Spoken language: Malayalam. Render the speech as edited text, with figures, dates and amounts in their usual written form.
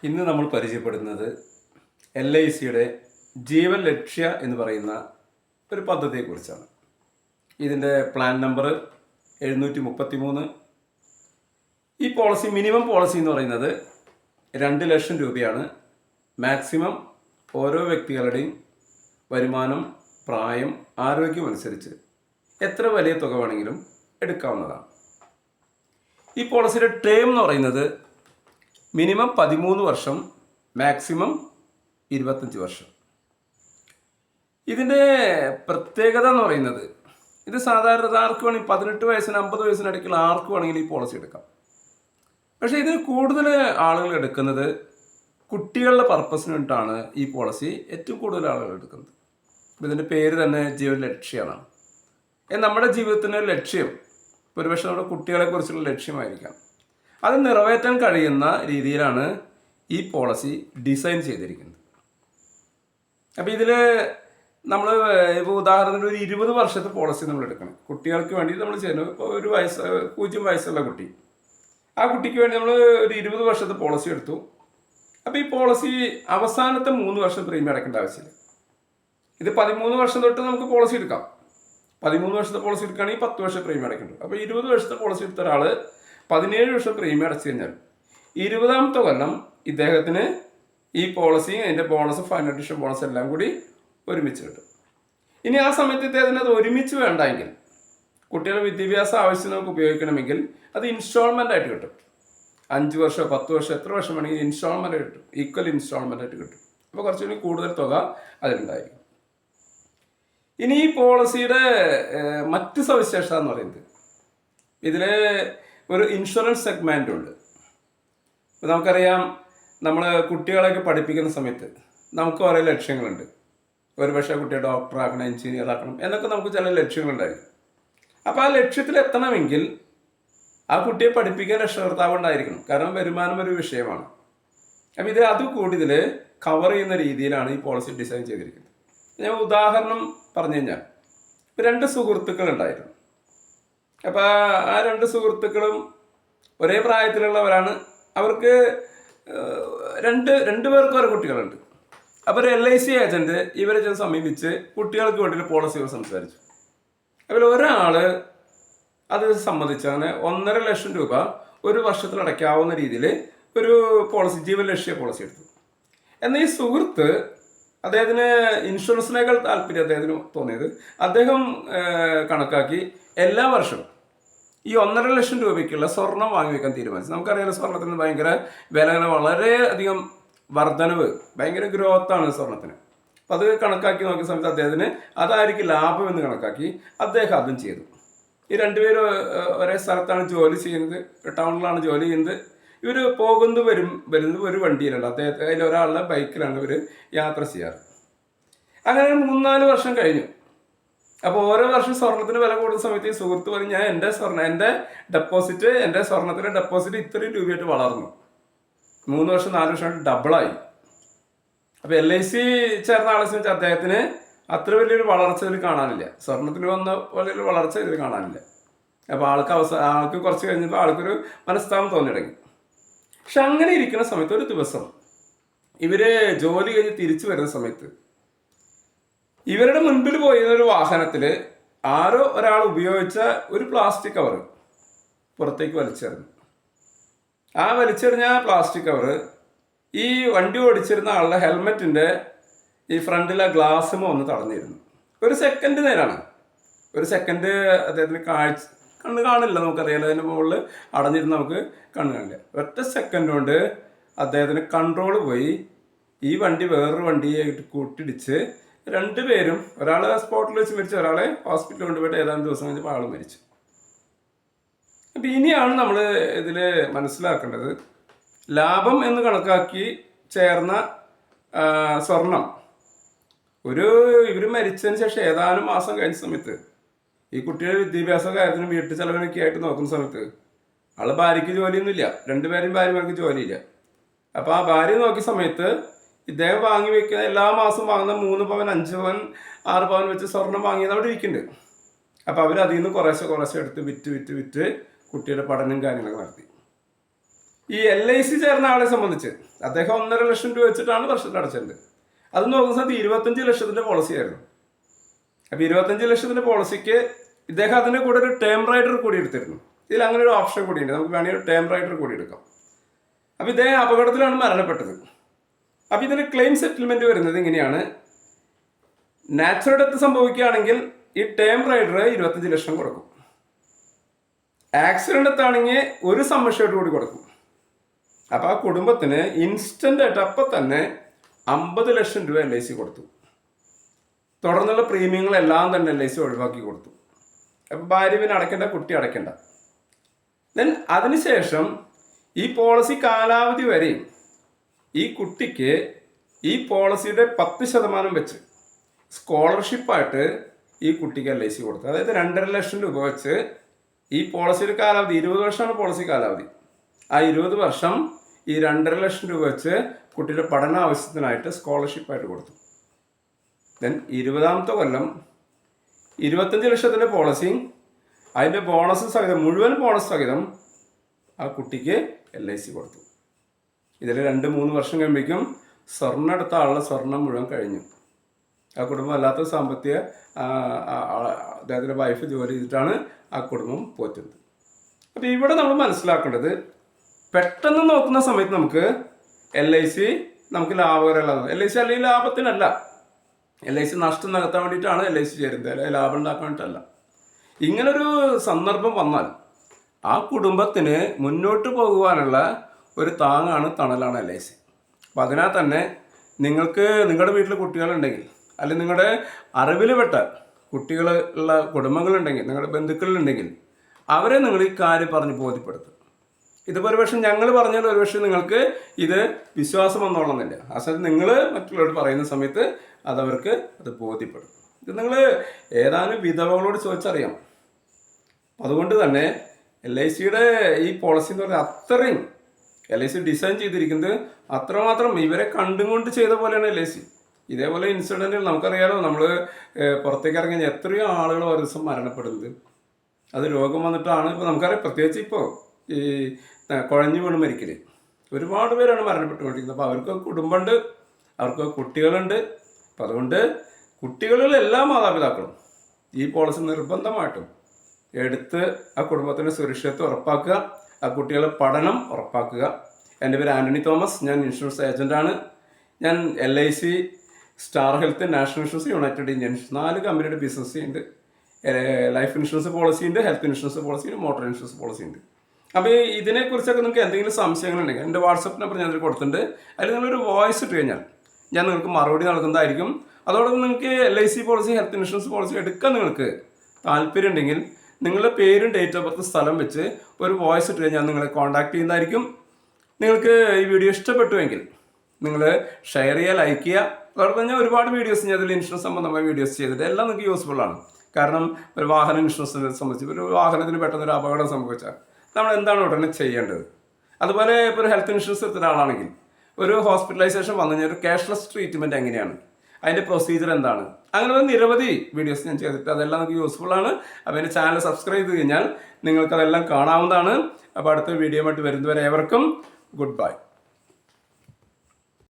ഇന്ന് നമ്മൾ പരിചയപ്പെടുന്നത് LICയുടെ ജീവൻ ലക്ഷ്യ എന്ന് പറയുന്ന ഒരു പദ്ധതിയെക്കുറിച്ചാണ്. ഇതിൻ്റെ പ്ലാൻ നമ്പർ 733. ഈ പോളിസി മിനിമം പോളിസി എന്ന് പറയുന്നത് 2 ലക്ഷം രൂപയാണ്. മാക്സിമം ഓരോ വ്യക്തികളുടെയും വരുമാനം, പ്രായം, ആരോഗ്യം അനുസരിച്ച് എത്ര വലിയ തുക വേണമെങ്കിലും എടുക്കാവുന്നതാണ്. ഈ പോളിസിയുടെ ടേം എന്ന് പറയുന്നത് മിനിമം 13 വർഷം, മാക്സിമം 25 വർഷം. ഇതിൻ്റെ പ്രത്യേകത എന്ന് പറയുന്നത് ഇത് സാധാരണ ആർക്ക് വേണമെങ്കിൽ 18 വയസ്സിന് 50 വയസ്സിനിടയ്ക്കുള്ള ആർക്ക് വേണമെങ്കിൽ ഈ പോളിസി എടുക്കാം. പക്ഷേ ഇതിന് കൂടുതൽ ആളുകൾ എടുക്കുന്നത് കുട്ടികളുടെ പർപ്പസിന് വേണ്ടിയിട്ടാണ് ഈ പോളിസി ഏറ്റവും കൂടുതൽ ആളുകൾ എടുക്കുന്നത്. ഇതിൻ്റെ പേര് തന്നെ ജീവൻ ലക്ഷ്യമാണ്. നമ്മുടെ ജീവിതത്തിൻ്റെ ലക്ഷ്യം ഒരുപക്ഷെ നമ്മുടെ കുട്ടികളെക്കുറിച്ചുള്ള ലക്ഷ്യമായിരിക്കാം. അത് നിറവേറ്റാൻ കഴിയുന്ന രീതിയിലാണ് ഈ പോളിസി ഡിസൈൻ ചെയ്തിരിക്കുന്നത്. അപ്പോൾ ഇതിൽ നമ്മൾ ഇപ്പോൾ ഉദാഹരണത്തിന് ഒരു 20 വർഷത്തെ പോളിസി നമ്മൾ എടുക്കണം. കുട്ടികൾക്ക് വേണ്ടി നമ്മൾ ചെയ്യുന്നത് ഇപ്പോൾ 0 വയസ്സുള്ള കുട്ടി, ആ കുട്ടിക്ക് വേണ്ടി നമ്മൾ ഒരു 20 വർഷത്തെ പോളിസി എടുത്തു. അപ്പോൾ ഈ പോളിസി അവസാനത്തെ 3 വർഷം പ്രീമിയം അടയ്ക്കേണ്ട ആവശ്യമില്ല. ഇത് 13 വർഷം തൊട്ട് നമുക്ക് പോളിസി എടുക്കാം. 13 വർഷത്തെ പോളിസി എടുക്കുകയാണെങ്കിൽ 10 വർഷം പ്രീമിയം അടയ്ക്കേണ്ടത്. അപ്പോൾ 20 വർഷത്തെ പോളിസി എടുത്ത ഒരാൾ 17 വർഷം പ്രീമിയം അടച്ചു കഴിഞ്ഞാൽ 20ാമത്തെ കൊല്ലം ഇദ്ദേഹത്തിന് ഈ പോളിസി, അതിൻ്റെ ബോണസ്, ഫൈനൽ എഡിഷൻ ബോണസ് എല്ലാം കൂടി ഒരുമിച്ച് കിട്ടും. ഇനി ആ സമയത്ത് ഇദ്ദേഹത്തിന് അത് ഒരുമിച്ച് വേണ്ടെങ്കിൽ, കുട്ടികളുടെ വിദ്യാഭ്യാസ ആവശ്യങ്ങൾക്ക് ഉപയോഗിക്കണമെങ്കിൽ അത് ഇൻസ്റ്റാൾമെൻ്റ് ആയിട്ട് കിട്ടും. 5 വർഷം, 10 വർഷം, എത്ര വർഷം വേണമെങ്കിൽ ഇൻസ്റ്റാൾമെൻ്റ് കിട്ടും, ഈക്വൽ ഇൻസ്റ്റാൾമെൻ്റ് ആയിട്ട് കിട്ടും. അപ്പോൾ കുറച്ചുകൂടി കൂടുതൽ തുക അതിലുണ്ടായിരിക്കും. ഇനി ഈ പോളിസിയുടെ മറ്റ് സവിശേഷത എന്ന് പറയുന്നത് ഇതിൽ ഒരു ഇൻഷുറൻസ് സെഗ്മെൻ്റ് ഉണ്ട്. ഇപ്പോൾ നമുക്കറിയാം, നമ്മൾ കുട്ടികളെയൊക്കെ പഠിപ്പിക്കുന്ന സമയത്ത് നമുക്ക് കുറേ ലക്ഷ്യങ്ങളുണ്ട്. ഒരുപക്ഷെ കുട്ടിയെ ഡോക്ടറാക്കണം, എഞ്ചിനീയർ ആക്കണം എന്നൊക്കെ നമുക്ക് ചില ലക്ഷ്യങ്ങളുണ്ടായിരിക്കും. അപ്പോൾ ആ ലക്ഷ്യത്തിൽ എത്തണമെങ്കിൽ ആ കുട്ടിയെ പഠിപ്പിക്കാൻ രക്ഷകർത്താവ് ഉണ്ടായിരിക്കണം. കാരണം വരുമാനം ഒരു വിഷയമാണ്. അപ്പോൾ ഇത് അതുകൂടി ഇതിൽ കവർ ചെയ്യുന്ന രീതിയിലാണ് ഈ പോളിസി ഡിസൈൻ ചെയ്തിരിക്കുന്നത്. ഞാൻ ഉദാഹരണം പറഞ്ഞു കഴിഞ്ഞാൽ, 2 സുഹൃത്തുക്കളുണ്ടായിരുന്നു. അപ്പോൾ ആ 2 സുഹൃത്തുക്കളും ഒരേ പ്രായത്തിലുള്ളവരാണ്. അവർക്ക് രണ്ട് പേർക്കും ഓരോ കുട്ടികളുണ്ട്. അപ്പോൾ LIC ഏജൻറ്റ് ഇവരെ ചെന്ന് സമീപിച്ച് കുട്ടികൾക്ക് വേണ്ടിയിട്ട് പോളിസികൾ സംസാരിച്ചു. അതിൽ ഒരാൾ അത് സമ്മതിച്ച് അങ്ങനെ 1.5 ലക്ഷം രൂപ ഒരു വർഷത്തിൽ അടയ്ക്കാവുന്ന രീതിയിൽ ഒരു പോളിസി, ജീവൻ ലക്ഷ്യ പോളിസി എടുത്തു. എന്നാൽ ഈ സുഹൃത്ത്, അദ്ദേഹത്തിന് ഇൻഷുറൻസിനേക്കാൾ താല്പര്യം അദ്ദേഹത്തിന് തോന്നിയത്, അദ്ദേഹം കണക്കാക്കി എല്ലാ വർഷവും ഈ 1.5 ലക്ഷം രൂപയ്ക്കുള്ള സ്വർണം വാങ്ങി വെക്കാൻ തീരുമാനിച്ചു. നമുക്കറിയാം, സ്വർണത്തിന് ഭയങ്കര വില, വളരെയധികം വർധനവ്, ഭയങ്കര ഗ്രോത്താണ് സ്വർണത്തിന്. അപ്പം അത് കണക്കാക്കി നോക്കിയ സമയത്ത് അദ്ദേഹത്തിന് അതായിരിക്കും ലാഭം എന്ന് കണക്കാക്കി അദ്ദേഹം അതും ചെയ്തു. ഈ 2 പേരും ഒരേ സ്ഥലത്താണ് ജോലി ചെയ്യുന്നത്, ടൗണിലാണ് ജോലി ചെയ്യുന്നത്. ഇവർ വരുന്നത് ഒരു വണ്ടിയിലാണ്, അദ്ദേഹത്തെ അതിൽ ഒരാളുടെ ബൈക്കിലാണ് ഇവർ യാത്ര ചെയ്യാറ്. അങ്ങനെ 3-4 വർഷം കഴിഞ്ഞു. അപ്പോൾ ഓരോ വർഷം സ്വർണത്തിന് വില കൂടുന്ന സമയത്ത് ഈ സുഹൃത്ത് പറയും, ഞാൻ എൻ്റെ സ്വർണത്തിൻ്റെ ഡെപ്പോസിറ്റ് ഇത്രയും രൂപയായിട്ട് വളർന്നു. 3 വർഷം 4 വർഷമായിട്ട് ഡബിളായി. അപ്പോൾ LIC ചേർന്ന ആളെ സംബന്ധിച്ച് അദ്ദേഹത്തിന് അത്ര വലിയൊരു വളർച്ച ഇതിൽ കാണാനില്ല. സ്വർണത്തിന് വന്ന വലിയൊരു വളർച്ച ഇതിൽ കാണാനില്ല. അപ്പോൾ ആൾക്ക് കുറച്ച് കഴിഞ്ഞപ്പോൾ ആൾക്കൊരു മനസ്താപം തോന്നി തുടങ്ങി. പക്ഷെ അങ്ങനെ ഇരിക്കുന്ന സമയത്ത് ഒരു ദിവസം ഇവർ ജോലി കഴിഞ്ഞ് തിരിച്ചു വരുന്ന സമയത്ത് ഇവരുടെ മുൻപിൽ പോയിരുന്നൊരു വാഹനത്തിൽ ആരോ ഒരാൾ ഉപയോഗിച്ച ഒരു പ്ലാസ്റ്റിക് കവർ പുറത്തേക്ക് വലിച്ചെറിഞ്ഞു. ആ വലിച്ചെറിഞ്ഞ പ്ലാസ്റ്റിക് കവർ ഈ വണ്ടി ഓടിച്ചിരുന്ന ആളുടെ ഹെൽമെറ്റിൻ്റെ ഈ ഫ്രണ്ടിലെ ഗ്ലാസ്സുമോ ഒന്ന് തടഞ്ഞിരുന്നു. ഒരു സെക്കൻഡ് നേരാണ്. ഒരു സെക്കൻഡ് അദ്ദേഹത്തിന് കണ്ണ് കാണില്ല, നമുക്കറിയാലോ, അതിൻ്റെ മുകളിൽ അടഞ്ഞിരുന്ന് നമുക്ക് കണ്ണ് കാണില്ല. ഒറ്റ സെക്കൻഡ് കൊണ്ട് അദ്ദേഹത്തിന് കൺട്രോൾ പോയി. ഈ വണ്ടി വേറൊരു വണ്ടിയായിട്ട് കൂട്ടിടിച്ച് 2 പേരും, ഒരാൾ സ്പോട്ടിൽ വെച്ച് മരിച്ചു, ഒരാളെ ഹോസ്പിറ്റലിൽ കൊണ്ടുപോയിട്ട് ഏതാനും ദിവസം കഴിഞ്ഞപ്പോൾ ആൾ മരിച്ചു. അപ്പം ഇനിയാണ് നമ്മൾ ഇതിൽ മനസ്സിലാക്കേണ്ടത്, ലാഭം എന്ന് കണക്കാക്കി ചേർന്ന സ്വർണം ഇവർ മരിച്ചതിന് ശേഷം ഏതാനും മാസം കഴിഞ്ഞ സമയത്ത് ഈ കുട്ടിയുടെ വിദ്യാഭ്യാസ കാര്യത്തിനും വീട്ടു ചെലവിനൊക്കെ ആയിട്ട് നോക്കുന്ന സമയത്ത് ആളെ ഭാര്യയ്ക്ക് ജോലിയൊന്നുമില്ല, 2 പേരും ഭാര്യമാർക്ക് ജോലിയില്ല. അപ്പോൾ ആ ഭാര്യ നോക്കിയ സമയത്ത് ഇദ്ദേഹം വാങ്ങി വെക്കുന്ന എല്ലാ മാസവും വാങ്ങുന്ന 3 പവൻ, 5 പവൻ, 6 പവൻ വെച്ച് സ്വർണം വാങ്ങിയത് അവിടെ ഇരിക്കുന്നുണ്ട്. അപ്പോൾ അവർ അതിൽ നിന്ന് കുറേശ്ശെ എടുത്ത് വിറ്റ് കുട്ടിയുടെ പഠനം കാര്യങ്ങളൊക്കെ നടത്തി. ഈ LIC ചേർന്ന ആളെ സംബന്ധിച്ച് അദ്ദേഹം 1.5 ലക്ഷം രൂപ വെച്ചിട്ടാണ് വർഷത്തിൽ അടച്ചിട്ടുണ്ട്. അത് നോക്കുന്ന സമയത്ത് 25 ലക്ഷത്തിന്റെ പോളിസി ആയിരുന്നു. അപ്പൊ 25 ലക്ഷത്തിന്റെ പോളിസിക്ക് ഇദ്ദേഹം അതിന്റെ കൂടെ ഒരു ടേം റൈഡർ കൂടി എടുത്തിരുന്നു. ഇതിൽ അങ്ങനെ ഒരു ഓപ്ഷൻ കൂടിയുണ്ട്, നമുക്ക് വേണമെങ്കിൽ ഒരു ടേം റൈഡർ കൂടി എടുക്കാം. അപ്പൊ ഇദ്ദേഹം അപകടത്തിലാണ് മരണപ്പെട്ടത്. അപ്പൊ ഇതിന് ക്ലെയിം സെറ്റിൽമെന്റ് വരുന്നത് ഇങ്ങനെയാണ്. നാച്ചുറൽ ഡെത്ത് സംഭവിക്കുകയാണെങ്കിൽ ഈ ടേം റൈഡർ 25 ലക്ഷം കൊടുക്കും. ആക്സിഡന്റ് ഡെത്ത് ആണെങ്കിൽ ഒരു സമ്മർഷേർഡ് കൂടി കൊടുക്കും. അപ്പൊ ആ കുടുംബത്തിന് ഇൻസ്റ്റന്റ് ആയിട്ട് അപ്പം തന്നെ 50 ലക്ഷം രൂപ LIC കൊടുത്തു. തുടർന്നുള്ള പ്രീമിയങ്ങളെല്ലാം തന്നെ LIC ഒഴിവാക്കി കൊടുത്തു. അപ്പൊ ഭാര്യ പിന്നെ അടയ്ക്കേണ്ട, കുട്ടി അടയ്ക്കേണ്ട. ദെൻ അതിനുശേഷം ഈ പോളിസി കാലാവധി വരെയും ഈ കുട്ടിക്ക് ഈ പോളിസിയുടെ 10% വെച്ച് സ്കോളർഷിപ്പായിട്ട് ഈ കുട്ടിക്ക് LIC കൊടുത്തു. അതായത് 2.5 ലക്ഷം രൂപ വെച്ച് ഈ പോളിസിയുടെ കാലാവധി 20 വർഷമാണ് പോളിസി കാലാവധി. ആ 20 വർഷം ഈ 2.5 ലക്ഷം രൂപ വെച്ച് കുട്ടിയുടെ പഠന ആവശ്യത്തിനായിട്ട് സ്കോളർഷിപ്പായിട്ട് കൊടുത്തു. ദെൻ 20ാമത്തെ കൊല്ലം 25 ലക്ഷത്തിൻ്റെ പോളിസി, അതിൻ്റെ ബോണസ് സഹിതം, മുഴുവൻ ബോണസ് സഹിതം ആ കുട്ടിക്ക് LIC കൊടുത്തു. ഇതിൽ 2-3 വർഷം കഴിയുമ്പോഴേക്കും സ്വർണ്ണം എടുത്ത ആളുടെ സ്വർണം മുഴുവൻ കഴിഞ്ഞു. ആ കുടുംബം അല്ലാത്ത സാമ്പത്തിക അദ്ദേഹത്തിൻ്റെ വൈഫ് ജോലി ചെയ്തിട്ടാണ് ആ കുടുംബം പോറ്റുന്നത്. അപ്പോൾ ഇവിടെ നമ്മൾ മനസ്സിലാക്കേണ്ടത്, പെട്ടെന്ന് നോക്കുന്ന സമയത്ത് നമുക്ക് LIC നമുക്ക് ലാഭകരമുള്ളതാണ്. LIC അല്ലെങ്കിൽ ലാഭത്തിനല്ല, LIC നഷ്ടം നികത്താൻ വേണ്ടിയിട്ടാണ് LIC ചേരുന്നത്, അല്ലെങ്കിൽ ലാഭം ഉണ്ടാക്കാൻ വേണ്ടിയിട്ടല്ല. ഇങ്ങനൊരു സന്ദർഭം വന്നാൽ ആ കുടുംബത്തിന് മുന്നോട്ട് പോകുവാനുള്ള ഒരു താങ്ങാണ്, തണലാണ് LIC. അപ്പം അതിനാൽ തന്നെ നിങ്ങൾക്ക് നിങ്ങളുടെ വീട്ടിൽ കുട്ടികളുണ്ടെങ്കിൽ, അല്ലെങ്കിൽ നിങ്ങളുടെ അറിവിൽ പെട്ട കുട്ടികൾ ഉള്ള കുടുംബങ്ങളുണ്ടെങ്കിൽ, നിങ്ങളുടെ ബന്ധുക്കളുണ്ടെങ്കിൽ അവരെ നിങ്ങൾ ഈ കാര്യം പറഞ്ഞ് ബോധ്യപ്പെടുത്തും. ഇതിപ്പോൾ ഒരുപക്ഷെ ഞങ്ങൾ പറഞ്ഞാൽ ഒരുപക്ഷെ നിങ്ങൾക്ക് ഇത് വിശ്വാസം വന്നോളന്നില്ല. ആ സമയത്ത് നിങ്ങൾ മറ്റുള്ളവരോട് പറയുന്ന സമയത്ത് അതവർക്ക് അത് ബോധ്യപ്പെടും. ഇത് നിങ്ങൾ ഏതാനും വിധവകളോട് ചോദിച്ചറിയാം. അതുകൊണ്ട് തന്നെ LICയുടെ ഈ പോളിസി എന്ന് പറഞ്ഞാൽ അത്രയും LIC ഡിസൈൻ ചെയ്തിരിക്കുന്നത് അത്രമാത്രം ഇവരെ കണ്ടുകൊണ്ട് ചെയ്ത പോലെയാണ് LIC. ഇതേപോലെ ഇൻസിഡൻറ്റുകൾ നമുക്കറിയാലോ, നമ്മൾ പുറത്തേക്ക് ഇറങ്ങി എത്രയോ ആളുകൾ ഒരു ദിവസം മരണപ്പെടുന്നത് അത് രോഗം വന്നിട്ടാണ്. ഇപ്പോൾ നമുക്കറിയാം, പ്രത്യേകിച്ച് ഇപ്പോൾ ഈ കുഴഞ്ഞു വീണ് മരിക്കൽ ഒരുപാട് പേരാണ് മരണപ്പെട്ടുകൊണ്ടിരിക്കുന്നത്. അപ്പോൾ അവർക്ക് കുടുംബമുണ്ട്, അവർക്ക് കുട്ടികളുണ്ട്. അപ്പം അതുകൊണ്ട് കുട്ടികളിലെ എല്ലാ മാതാപിതാക്കളും ഈ പോളിസി നിർബന്ധമായിട്ടും എടുത്ത് ആ കുടുംബത്തിൻ്റെ സുരക്ഷിതത്വം ഉറപ്പാക്കുക, ആ കുട്ടികളുടെ പഠനം ഉറപ്പാക്കുക. എൻ്റെ പേര് ആൻ്റണി തോമസ്, ഞാൻ ഇൻഷുറൻസ് ഏജൻറ്റാണ്. ഞാൻ LIC, star health, national insurance, United Indians 4 കമ്പനിയുടെ ബിസിനസ് ചെയ്യുന്നുണ്ട്. ലൈഫ് ഇൻഷുറൻസ് പോളിസി ഉണ്ട്, ഹെൽത്ത് ഇൻഷുറൻസ് പോളിസി ഉണ്ട്, മോട്ടോർ ഇൻഷുറൻസ് പോളിസി ഉണ്ട്. അപ്പോൾ ഇതിനെക്കുറിച്ചൊക്കെ നിങ്ങൾക്ക് എന്തെങ്കിലും സംശയങ്ങളുണ്ടെങ്കിൽ എൻ്റെ വാട്സപ്പ് നമ്പർ ഞാനതിൽ കൊടുത്തിട്ടുണ്ട്. അതിൽ നിങ്ങളൊരു വോയിസ് ഇട്ട് കഴിഞ്ഞാൽ ഞാൻ നിങ്ങൾക്ക് മറുപടി നൽകുന്നതായിരിക്കും. അതോടൊപ്പം നിങ്ങൾക്ക് LIC policy, health insurance policy എടുക്കാൻ നിങ്ങൾക്ക് താല്പര്യം ഉണ്ടെങ്കിൽ നിങ്ങളുടെ പേരും ഡേറ്റ് ഓഫ് ബർത്ത് സ്ഥലം വെച്ച് ഒരു വോയിസ് ഇട്ട് കഴിഞ്ഞാൽ നിങ്ങളെ കോൺടാക്ട് ചെയ്യുന്നതായിരിക്കും. നിങ്ങൾക്ക് ഈ വീഡിയോ ഇഷ്ടപ്പെട്ടുവെങ്കിൽ നിങ്ങൾ ഷെയർ ചെയ്യുക, ലൈക്ക് ചെയ്യുക. അതോടൊപ്പം ഞാൻ ഒരുപാട് വീഡിയോസ് ഞാൻ അതിൽ ഇൻഷുറൻസ് സംബന്ധമായ വീഡിയോസ് ചെയ്തിട്ട് എല്ലാം നിങ്ങൾക്ക് യൂസ്ഫുള്ളാണ്. കാരണം ഒരു വാഹന ഇൻഷുറൻസിനെ സംബന്ധിച്ച് ഒരു വാഹനത്തിന് പെട്ടെന്നൊരു അപകടം സംഭവിച്ചാൽ നമ്മൾ എന്താണ് ഉടനെ ചെയ്യേണ്ടത്. അതുപോലെ ഇപ്പോൾ ഒരു ഹെൽത്ത് ഇൻഷുറൻസ് എടുത്ത ആളാണെങ്കിൽ ഒരു ഹോസ്പിറ്റലൈസേഷൻ വന്നു കഴിഞ്ഞാൽ ഒരു ക്യാഷ്ലെസ് ട്രീറ്റ്മെൻറ്റ് എങ്ങനെയാണ്, അതിൻ്റെ പ്രൊസീജിയർ എന്താണ്, അങ്ങനെ നിരവധി വീഡിയോസ് ഞാൻ ചെയ്തിട്ട് അതെല്ലാം നമുക്ക് യൂസ്ഫുള്ളാണ്. അപ്പോൾ എൻ്റെ ചാനൽ സബ്സ്ക്രൈബ് ചെയ്ത് കഴിഞ്ഞാൽ നിങ്ങൾക്കതെല്ലാം കാണാവുന്നതാണ്. അപ്പോൾ അടുത്ത വീഡിയോ ആയിട്ട് വരുന്നവരെ ഏവർക്കും ഗുഡ് ബൈ.